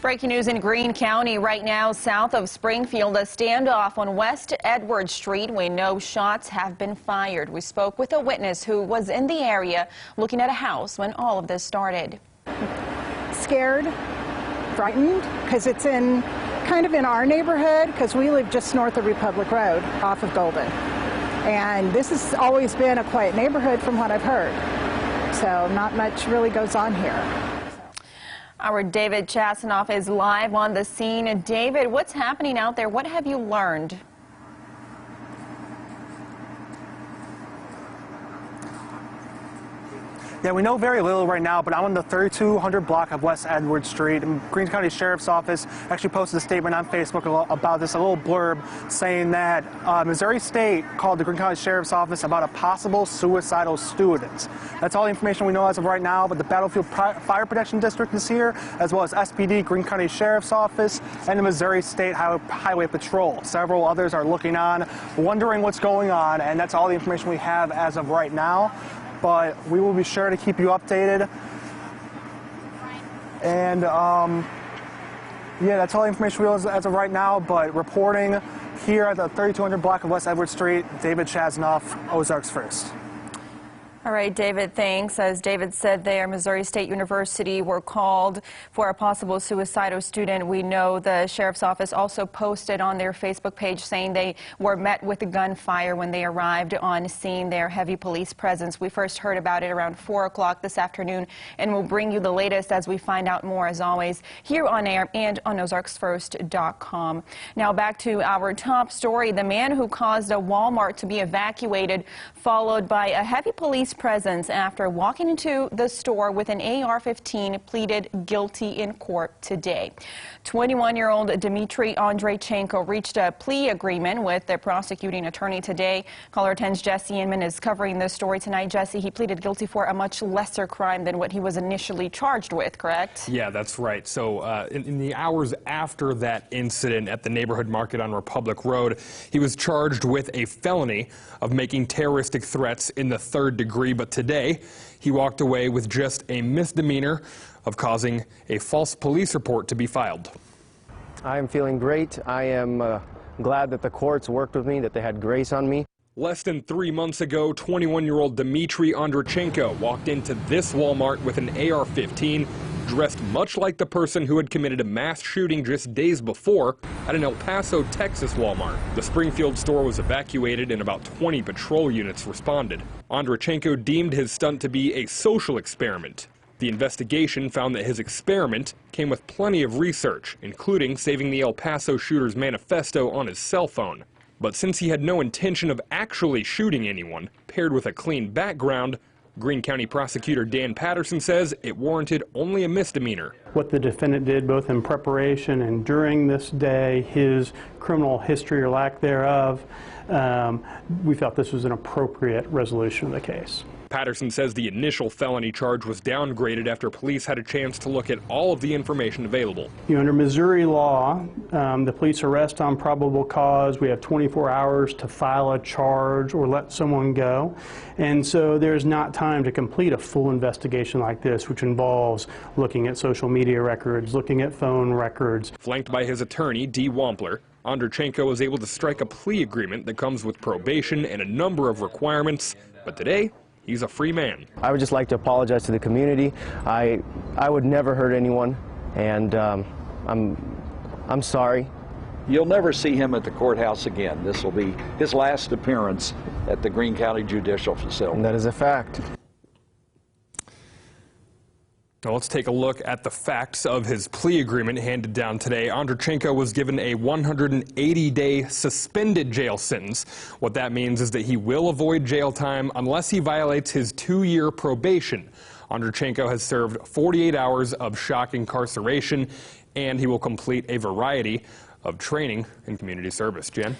Breaking news in Greene County right now, south of Springfield, a standoff on West Edward Street. We know shots have been fired. We spoke with a witness who was in the area looking at a house when all of this started. Scared, frightened, because it's kind of in our neighborhood, because we live just north of Republic Road off of Golden. And this has always been a quiet neighborhood from what I've heard. So not much really goes on here. Our David Chasanoff is live on the scene. David, what's happening out there? What have you learned? Yeah, we know very little right now, but I'm on the 3200 block of West Edward Street. And Greene County Sheriff's Office actually posted a statement on Facebook about this, a little blurb saying that Missouri State called the Greene County Sheriff's Office about a possible suicidal student. That's all the information we know as of right now, but the Battlefield Fire Protection District is here, as well as SPD, Greene County Sheriff's Office, and the Missouri State Highway Patrol. Several others are looking on, wondering what's going on, and that's all the information we have as of right now. But we will be sure to keep you updated. And yeah, that's all the information we have as of right now. But reporting here at the 3200 block of West Edward Street, David Chasanoff, Ozarks First. All right, David, thanks. As David said there, Missouri State University were called for a possible suicidal student. We know the Sheriff's Office also posted on their Facebook page saying they were met with gunfire when they arrived on scene, their heavy police presence. We first heard about it around 4 o'clock this afternoon, and we'll bring you the latest as we find out more, as always, here on air and on OzarksFirst.com. Now back to our top story. The man who caused a Walmart to be evacuated, followed by a heavy police presence after walking into the store with an AR-15, pleaded guilty in court today. 21-year-old Dmitry Andreychenko reached a plea agreement with the prosecuting attorney today. Caller 10's Jesse Inman is covering this story tonight. Jesse, he pleaded guilty for a much lesser crime than what he was initially charged with, correct? Yeah, that's right. So in the hours after that incident at the neighborhood market on Republic Road, he was charged with a felony of making terroristic threats in the 3rd degree. But today, he walked away with just a misdemeanor of causing a false police report to be filed. I am feeling great. I am glad that the courts worked with me, that they had grace on me. Less than 3 months ago, 21-year-old Dmitry Andreychenko walked into this Walmart with an AR-15, dressed much like the person who had committed a mass shooting just days before at an El Paso, Texas Walmart. The Springfield store was evacuated and about 20 patrol units responded. Andreychenko deemed his stunt to be a social experiment. The investigation found that his experiment came with plenty of research, including saving the El Paso shooter's manifesto on his cell phone. But since he had no intention of actually shooting anyone, paired with a clean background, Greene County prosecutor Dan Patterson says it warranted only a misdemeanor. What the defendant did both in preparation and during this day, his criminal history or lack thereof, we felt this was an appropriate resolution of the case. Patterson says the initial felony charge was downgraded after police had a chance to look at all of the information available. Under Missouri law, the police arrest on probable cause. We have 24 hours to file a charge or let someone go. And so there's not time to complete a full investigation like this, which involves looking at social media records, looking at phone records. Flanked by his attorney, Dee Wampler, Andreychenko was able to strike a plea agreement that comes with probation and a number of requirements. But today, he's a free man. I would just like to apologize to the community. I would never hurt anyone, and I'm sorry. You'll never see him at the courthouse again. This will be his last appearance at the Greene County Judicial Facility. And that is a fact. Now let's take a look at the facts of his plea agreement handed down today. Andreychenko was given a 180-day suspended jail sentence. What that means is that he will avoid jail time unless he violates his 2-year probation. Andreychenko has served 48 hours of shock incarceration, and he will complete a variety of training and community service. Jen?